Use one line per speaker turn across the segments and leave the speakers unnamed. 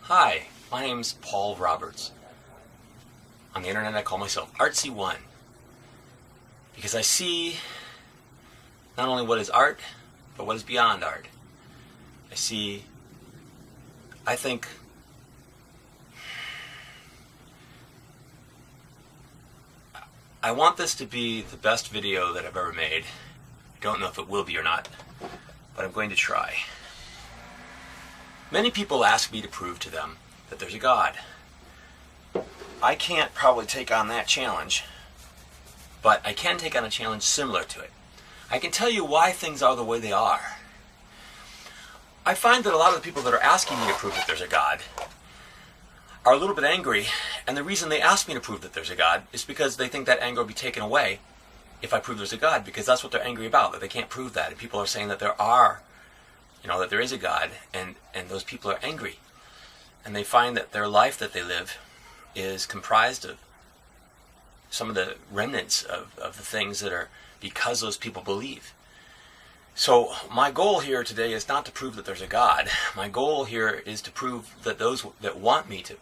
Hi, my name's Paul Roberts. On the internet I call myself Artsy1 because I see not only what is art, but what is beyond art. I think I want this to be the best video that I've ever made. Don't know if it will be or not, but I'm going to try. Many people ask me to prove to them that there's a God. I can't probably take on that challenge, but I can take on a challenge similar to it. I can tell you why things are the way they are. I find that a lot of the people that are asking me to prove that there's a God are a little bit angry, and the reason they ask me to prove that there's a God is because they think that anger will be taken away if I prove there's a God, because that's what they're angry about, that they can't prove that. And people are saying that that there is a God, and those people are angry. And they find that their life that they live is comprised of some of the remnants of the things that are because those people believe. So my goal here today is not to prove that there's a God. My goal here is to prove that those that want me to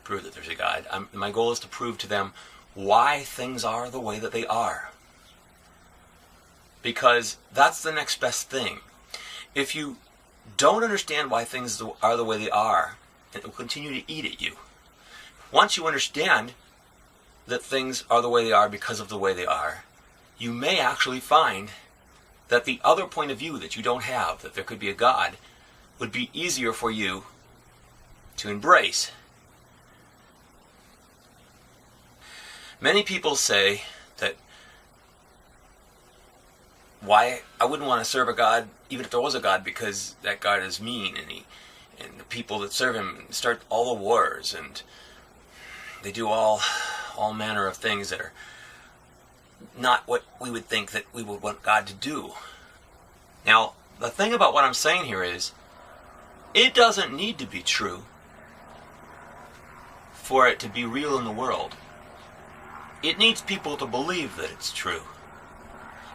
prove that there's a God, my goal is to prove to them why things are the way that they are. Because that's the next best thing. If you don't understand why things are the way they are, it will continue to eat at you. Once you understand that things are the way they are because of the way they are, you may actually find that the other point of view that you don't have, that there could be a God, would be easier for you to embrace. Many people say that why I wouldn't want to serve a God, even if there was a God, because that God is mean, and the people that serve him start all the wars, and they do all manner of things that are not what we would think that we would want God to do. Now, the thing about what I'm saying here is, it doesn't need to be true for it to be real in the world. It needs people to believe that it's true.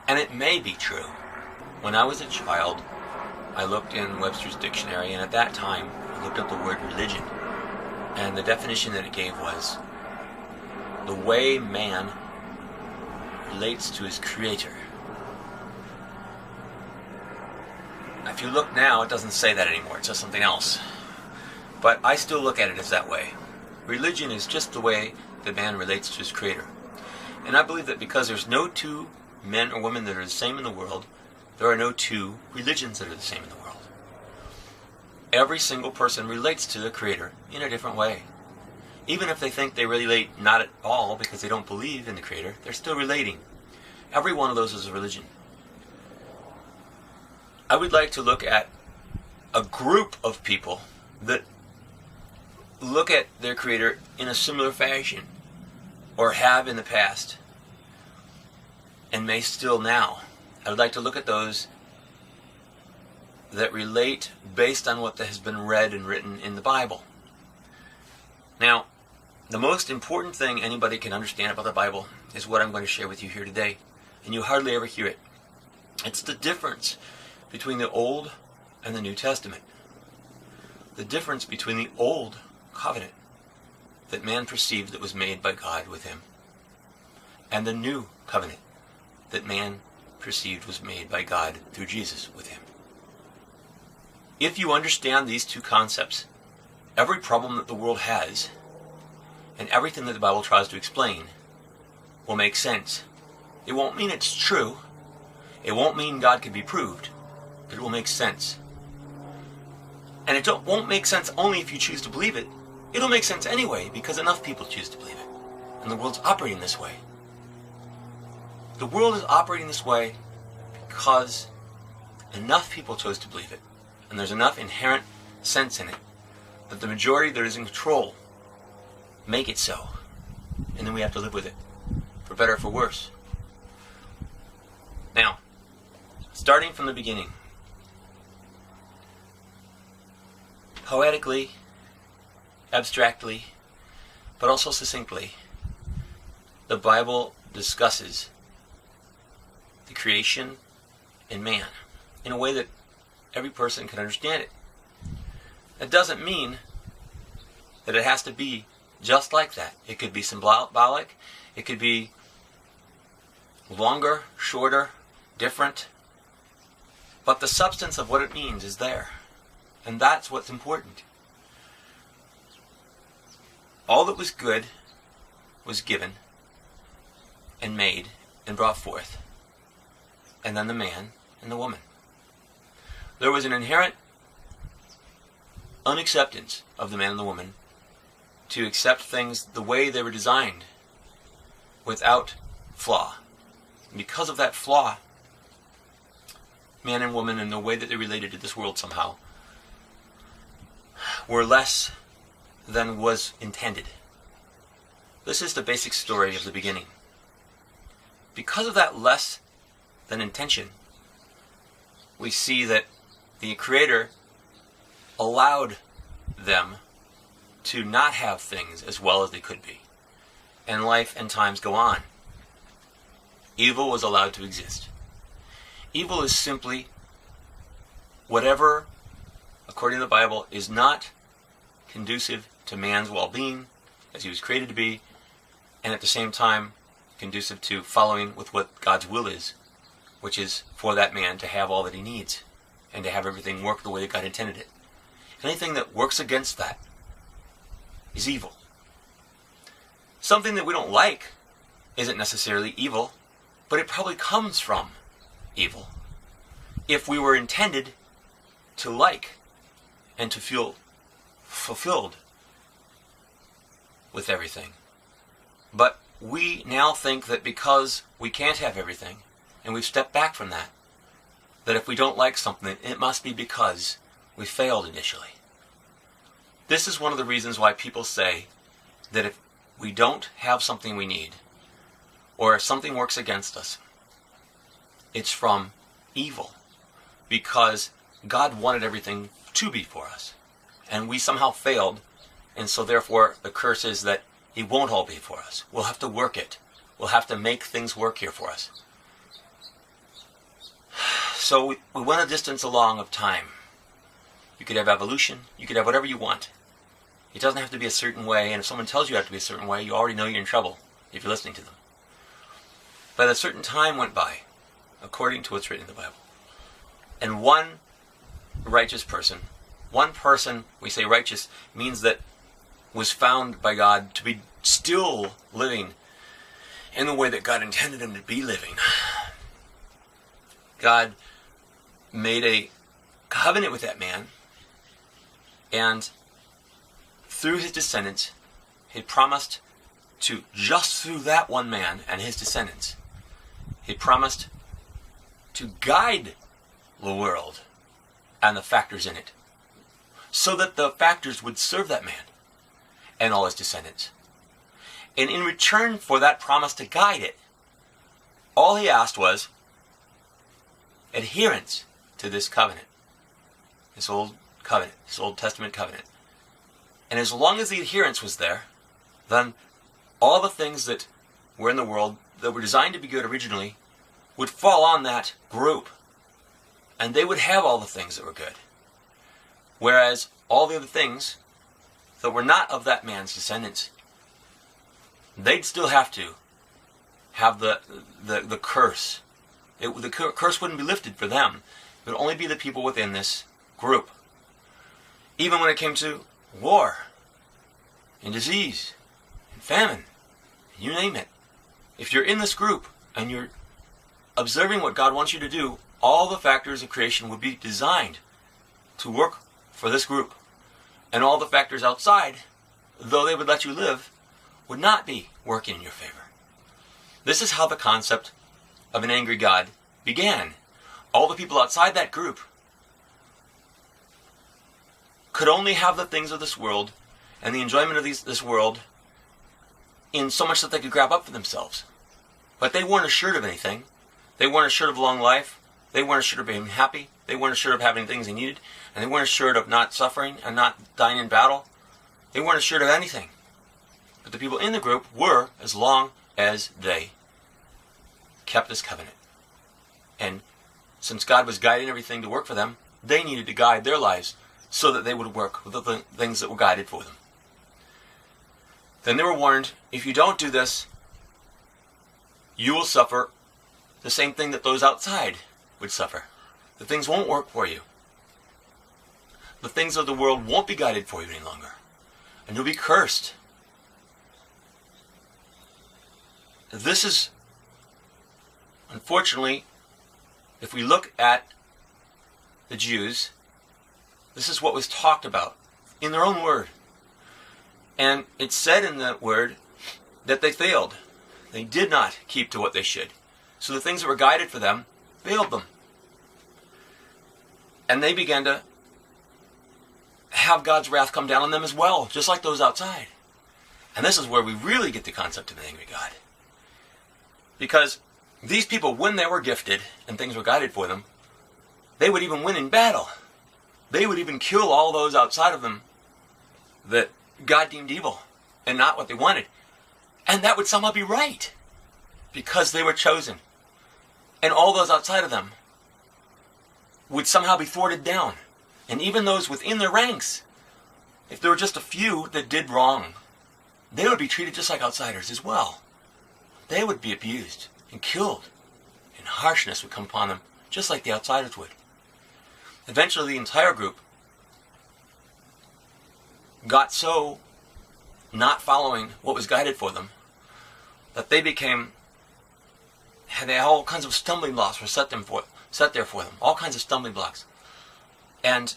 And it may be true. When I was a child, I looked in Webster's dictionary, and at that time, I looked up the word religion. And the definition that it gave was the way man relates to his creator. If you look now, it doesn't say that anymore. It says something else. But I still look at it as that way. Religion is just the way that man relates to his creator. And I believe that because there's no two men or women that are the same in the world, there are no two religions that are the same in the world. Every single person relates to the Creator in a different way. Even if they think they relate not at all because they don't believe in the Creator, they're still relating. Every one of those is a religion. I would like to look at a group of people that look at their Creator in a similar fashion, or have in the past, and may still now. I would like to look at those that relate based on what has been read and written in the Bible. Now, the most important thing anybody can understand about the Bible is what I'm going to share with you here today, and you hardly ever hear it. It's the difference between the Old and the New Testament. The difference between the Old Covenant that man perceived that was made by God with him, and the New Covenant that man perceived was made by God through Jesus with him. If you understand these two concepts, every problem that the world has, and everything that the Bible tries to explain, will make sense. It won't mean it's true. It won't mean God can be proved, but it will make sense. And it won't make sense only if you choose to believe it. It'll make sense anyway, because enough people choose to believe it. And the world's operating this way. The world is operating this way because enough people chose to believe it. And there's enough inherent sense in it that the majority that is in control make it so. And then we have to live with it, for better or for worse. Now, starting from the beginning, poetically, abstractly, but also succinctly, the Bible discusses the creation in man in a way that every person can understand it. That doesn't mean that it has to be just like that. It could be symbolic, it could be longer, shorter, different, but the substance of what it means is there. And that's what's important. All that was good was given and made and brought forth. And then the man and the woman. There was an inherent unacceptance of the man and the woman to accept things the way they were designed, without flaw. And because of that flaw, man and woman and the way that they related to this world somehow were less than was intended. This is the basic story of the beginning. Because of that less than intention, we see that the Creator allowed them to not have things as well as they could be. And life and times go on. Evil was allowed to exist. Evil is simply whatever, according to the Bible, is not conducive to man's well-being, as he was created to be, and at the same time conducive to following with what God's will is, which is for that man to have all that he needs, and to have everything work the way that God intended it. Anything that works against that is evil. Something that we don't like isn't necessarily evil, but it probably comes from evil. If we were intended to like and to feel fulfilled with everything. But we now think that because we can't have everything, and we've stepped back from that, that if we don't like something, it must be because we failed initially. This is one of the reasons why people say that if we don't have something we need, or if something works against us, it's from evil. Because God wanted everything to be for us, and we somehow failed, and so therefore the curse is that it won't all be for us. We'll have to work it. We'll have to make things work here for us. So we went a distance along of time. You could have evolution. You could have whatever you want. It doesn't have to be a certain way, and if someone tells you it has to be a certain way, you already know you're in trouble if you're listening to them. But a certain time went by, according to what's written in the Bible. And one righteous person, one person, we say righteous, means that was found by God to be still living in the way that God intended him to be living. God made a covenant with that man, and through his descendants, he promised to, just through that one man and his descendants, he promised to guide the world and the factors in it, so that the factors would serve that man and all his descendants. And in return for that promise to guide it, all he asked was adherence to this covenant, this old covenant, this Old Testament covenant. And as long as the adherence was there, then all the things that were in the world that were designed to be good originally would fall on that group. And they would have all the things that were good. Whereas all the other things that were not of that man's descendants, they'd still have to have the curse. The curse wouldn't be lifted for them. It would only be the people within this group. Even when it came to war, and disease, and famine, you name it. If you're in this group, and you're observing what God wants you to do, all the factors of creation would be designed to work for this group. And all the factors outside, though they would let you live, would not be working in your favor. This is how the concept of an angry God began. All the people outside that group could only have the things of this world and the enjoyment of this world in so much that they could grab up for themselves. But they weren't assured of anything. They weren't assured of long life. They weren't assured of being happy. They weren't assured of having things they needed. And they weren't assured of not suffering and not dying in battle. They weren't assured of anything. But the people in the group were, as long as they kept this covenant. And since God was guiding everything to work for them, they needed to guide their lives so that they would work with the things that were guided for them. Then they were warned, if you don't do this, you will suffer the same thing that those outside would suffer. The things won't work for you. The things of the world won't be guided for you any longer. And you'll be cursed. This is, unfortunately, if we look at the Jews, this is what was talked about in their own word. And it's said in that word that they failed. They did not keep to what they should. So the things that were guided for them failed them. And they began to have God's wrath come down on them as well, just like those outside. And this is where we really get the concept of an angry God. Because these people, when they were gifted and things were guided for them, they would even win in battle. They would even kill all those outside of them that God deemed evil and not what they wanted. And that would somehow be right, because they were chosen. And all those outside of them would somehow be thwarted down. And even those within their ranks, if there were just a few that did wrong, they would be treated just like outsiders as well. They would be abused and killed, and harshness would come upon them, just like the outsiders would. Eventually, the entire group got so not following what was guided for them that they had all kinds of stumbling blocks were set there for them, all kinds of stumbling blocks, and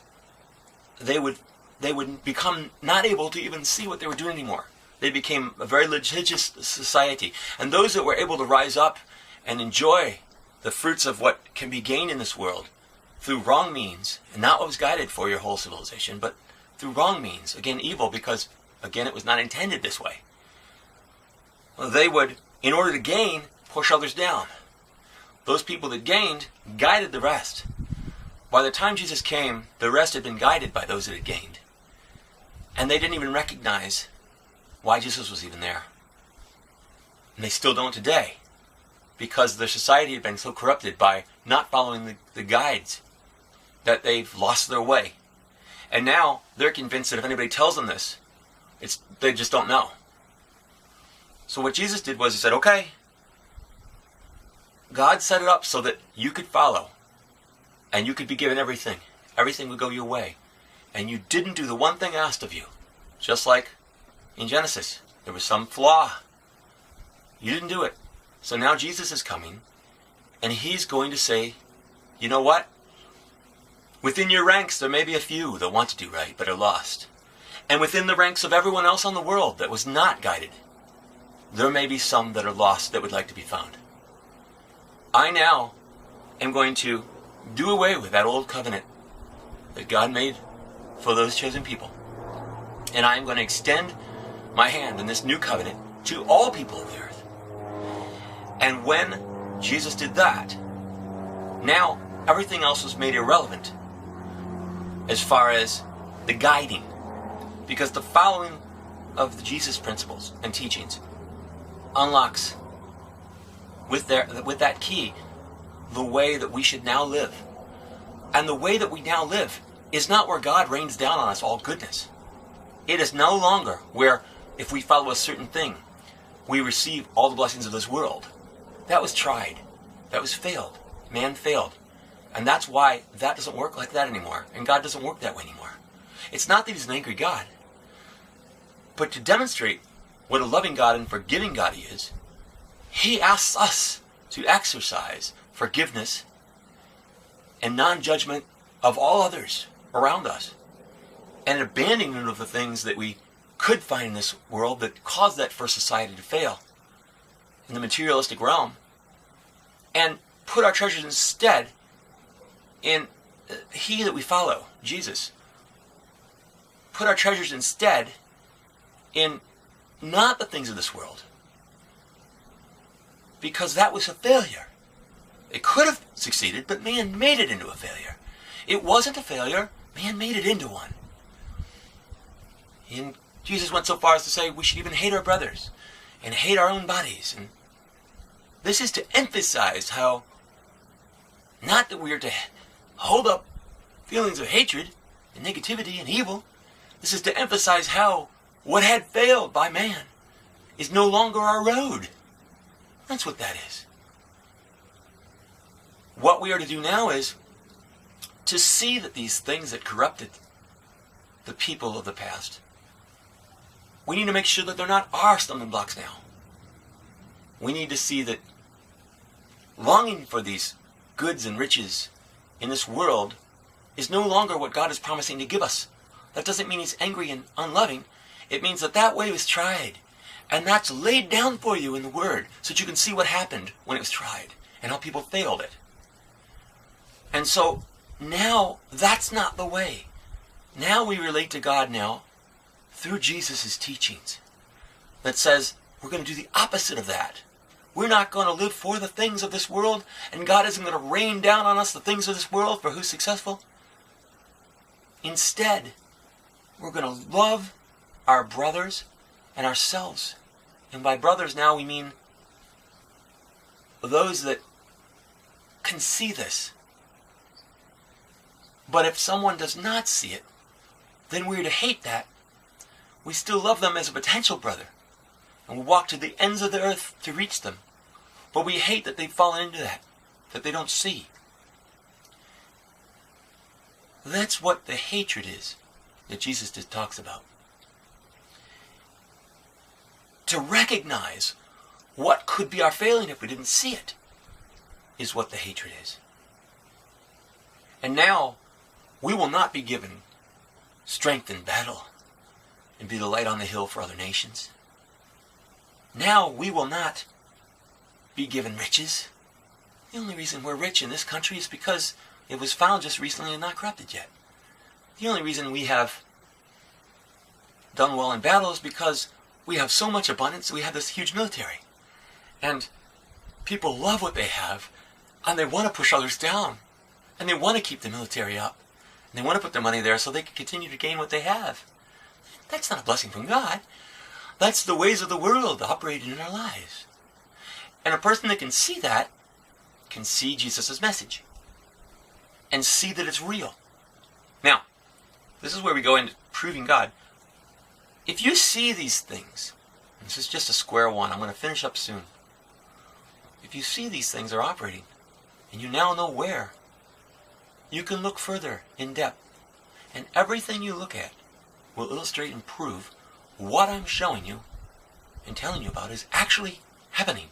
they would become not able to even see what they were doing anymore. They became a very litigious society, and those that were able to rise up and enjoy the fruits of what can be gained in this world through wrong means, and not what was guided for your whole civilization, but through wrong means, again evil, because again it was not intended this way. Well, they would, in order to gain, push others down. Those people that gained guided the rest. By the time Jesus came, the rest had been guided by those that had gained. And they didn't even recognize why Jesus was even there. And they still don't today, because their society had been so corrupted by not following the guides that they've lost their way. And now they're convinced that if anybody tells them this, they just don't know. So what Jesus did was he said, okay, God set it up so that you could follow, and you could be given everything. Everything would go your way. And you didn't do the one thing asked of you. Just like in Genesis, there was some flaw. You didn't do it. So now Jesus is coming, and he's going to say, you know what? Within your ranks, there may be a few that want to do right, but are lost. And within the ranks of everyone else on the world that was not guided, there may be some that are lost that would like to be found. I now am going to do away with that old covenant that God made for those chosen people. And I am going to extend my hand in this new covenant to all people of the earth. And when Jesus did that, now everything else was made irrelevant as far as the guiding. Because the following of the Jesus principles and teachings unlocks with that key the way that we should now live. And the way that we now live is not where God rains down on us all goodness. It is no longer where if we follow a certain thing, we receive all the blessings of this world. That was tried. That was failed. Man failed. And that's why that doesn't work like that anymore. And God doesn't work that way anymore. It's not that he's an angry God. But to demonstrate what a loving God and forgiving God he is, he asks us to exercise forgiveness and non-judgment of all others around us. And an abandonment of the things that we could find in this world that caused that first society to fail in the materialistic realm, and put our treasures instead in he that we follow, Jesus. Put our treasures instead in not the things of this world, because that was a failure. It could have succeeded, but man made it into a failure. It wasn't a failure, man made it into one. And Jesus went so far as to say we should even hate our brothers and hate our own bodies. And this is to emphasize how, not that we are to hold up feelings of hatred and negativity and evil. This is to emphasize how what had failed by man is no longer our road. That's what that is. What we are to do now is to see that these things that corrupted the people of the past, we need to make sure that they're not our stumbling blocks now. We need to see that longing for these goods and riches in this world is no longer what God is promising to give us. That doesn't mean He's angry and unloving. It means that that way was tried. And that's laid down for you in the Word so that you can see what happened when it was tried and how people failed it. And so now that's not the way. Now we relate to God now through Jesus' teachings that says we're going to do the opposite of that. We're not going to live for the things of this world, and God isn't going to rain down on us the things of this world for who's successful. Instead, we're going to love our brothers and ourselves. And by brothers now we mean those that can see this. But if someone does not see it, then we're to hate that. We still love them as a potential brother, and we walk to the ends of the earth to reach them. But we hate that they've fallen into that they don't see. That's what the hatred is that Jesus just talks about. To recognize what could be our failing if we didn't see it is what the hatred is. And now, we will not be given strength in battle and be the light on the hill for other nations. Now we will not be given riches. The only reason we're rich in this country is because it was found just recently and not corrupted yet. The only reason we have done well in battle is because we have so much abundance, we have this huge military. And people love what they have, and they want to push others down. And they want to keep the military up. And they want to put their money there so they can continue to gain what they have. That's not a blessing from God. That's the ways of the world operating in our lives. And a person that can see that can see Jesus' message and see that it's real. Now, this is where we go into proving God. If you see these things, and this is just a square one, I'm going to finish up soon. If you see these things are operating, and you now know where, you can look further in depth. And everything you look at will illustrate and prove what I'm showing you and telling you about is actually happening.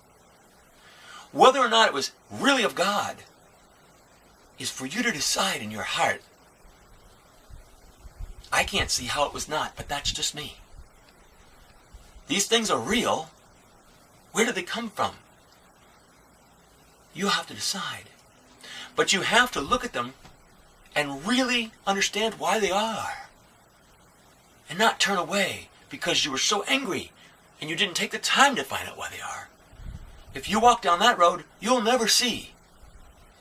Whether or not it was really of God is for you to decide in your heart. I can't see how it was not, but that's just me. These things are real. Where did they come from? You have to decide. But you have to look at them and really understand why they are. And not turn away because you were so angry and you didn't take the time to find out why they are. If you walk down that road, you'll never see.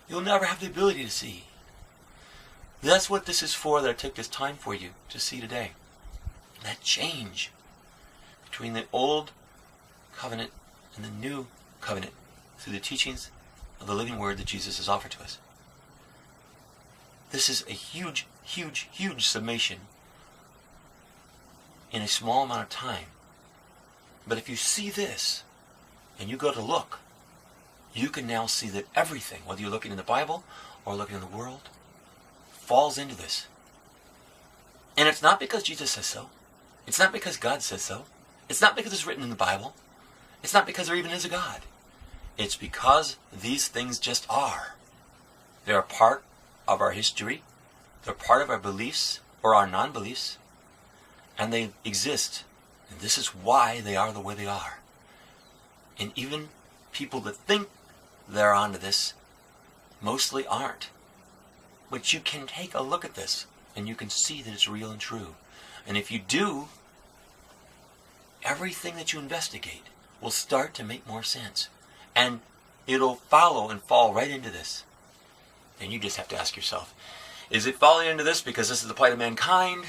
You'll never have the ability to see. That's what this is for, that I took this time for you to see today. That change between the old covenant and the new covenant through the teachings of the living word that Jesus has offered to us. This is a huge, huge, huge summation in a small amount of time. But if you see this, and you go to look, you can now see that everything, whether you're looking in the Bible or looking in the world, falls into this. And it's not because Jesus says so. It's not because God says so. It's not because it's written in the Bible. It's not because there even is a God. It's because these things just are. They're a part of our history. They're part of our beliefs or our non-beliefs. And they exist. And this is why they are the way they are. And even people that think they're onto this mostly aren't. But you can take a look at this and you can see that it's real and true. And if you do, everything that you investigate will start to make more sense. And it'll follow and fall right into this. And you just have to ask yourself, is it falling into this because this is the plight of mankind?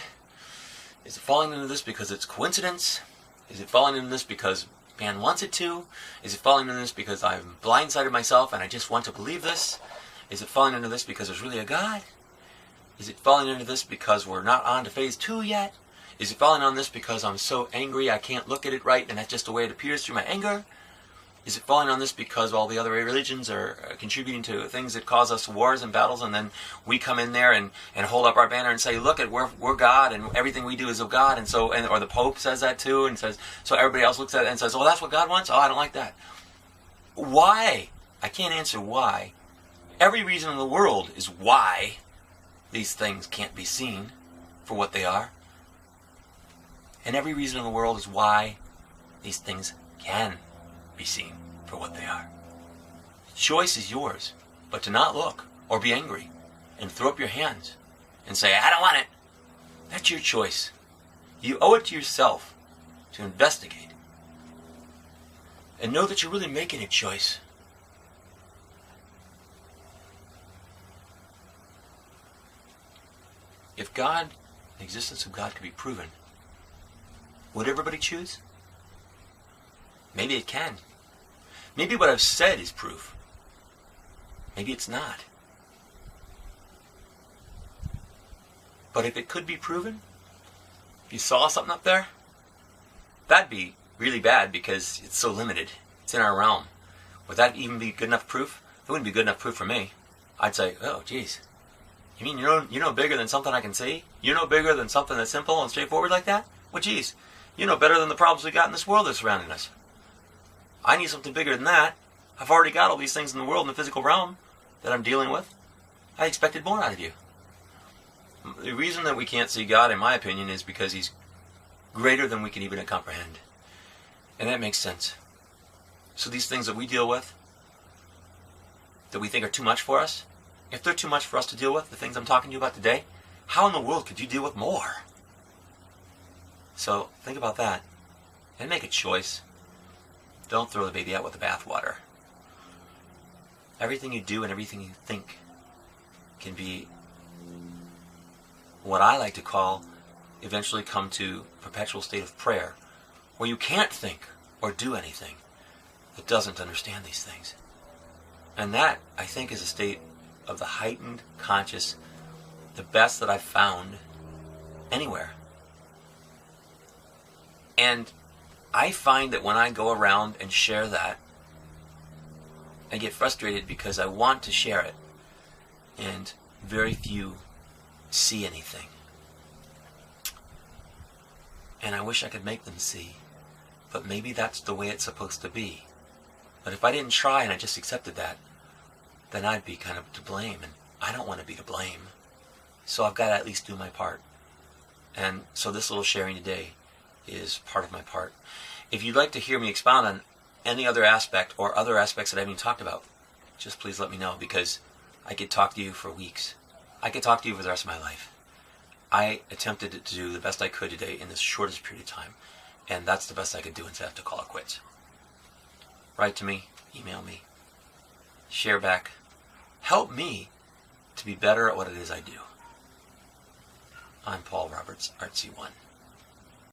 Is it falling into this because it's coincidence? Is it falling into this because man wants it to? Is it falling into this because I've blindsided myself and I just want to believe this? Is it falling into this because there's really a God? Is it falling into this because we're not on to phase 2 yet? Is it falling on this because I'm so angry I can't look at it right and that's just the way it appears through my anger? Is it falling on this because all the other religions are contributing to things that cause us wars and battles, and then we come in there and hold up our banner and say, look, we're God and everything we do is of God, and so, or the Pope says that too, and says, so everybody else looks at it and says, oh, that's what God wants? Oh, I don't like that. Why? I can't answer why. Every reason in the world is why these things can't be seen for what they are. And every reason in the world is why these things can be seen for what they are. Choice is yours, but to not look or be angry and throw up your hands and say, I don't want it. That's your choice. You owe it to yourself to investigate and know that you're really making a choice. If God, the existence of God could be proven, would everybody choose? Maybe it can. Maybe what I've said is proof. Maybe it's not. But if it could be proven, if you saw something up there, that'd be really bad because it's so limited. It's in our realm. Would that even be good enough proof? It wouldn't be good enough proof for me. I'd say, oh, geez. You mean you're no bigger than something I can see? You're no bigger than something that's simple and straightforward like that? Well, geez. You're no better than the problems we got in this world that's surrounding us. I need something bigger than that. I've already got all these things in the world, in the physical realm, that I'm dealing with. I expected more out of you. The reason that we can't see God, in my opinion, is because He's greater than we can even comprehend. And that makes sense. So these things that we deal with, that we think are too much for us, if they're too much for us to deal with, the things I'm talking to you about today, how in the world could you deal with more? So think about that and make a choice. Don't throw the baby out with the bathwater. Everything you do and everything you think can be what I like to call eventually come to a perpetual state of prayer, where you can't think or do anything that doesn't understand these things. And that, I think, is a state of the heightened conscious, the best that I've found anywhere. And I find that when I go around and share that, I get frustrated because I want to share it, and very few see anything. And I wish I could make them see, but maybe that's the way it's supposed to be. But if I didn't try and I just accepted that, then I'd be kind of to blame, and I don't want to be to blame. So I've got to at least do my part. And so this little sharing today is part of my part. If you'd like to hear me expound on any other aspect or other aspects that I haven't even talked about, just please let me know, because I could talk to you for weeks. I could talk to you for the rest of my life. I attempted to do the best I could today in the shortest period of time, and that's the best I could do instead of to call it quits. Write to me, email me, share back. Help me to be better at what it is I do. I'm Paul Roberts, Artsy One.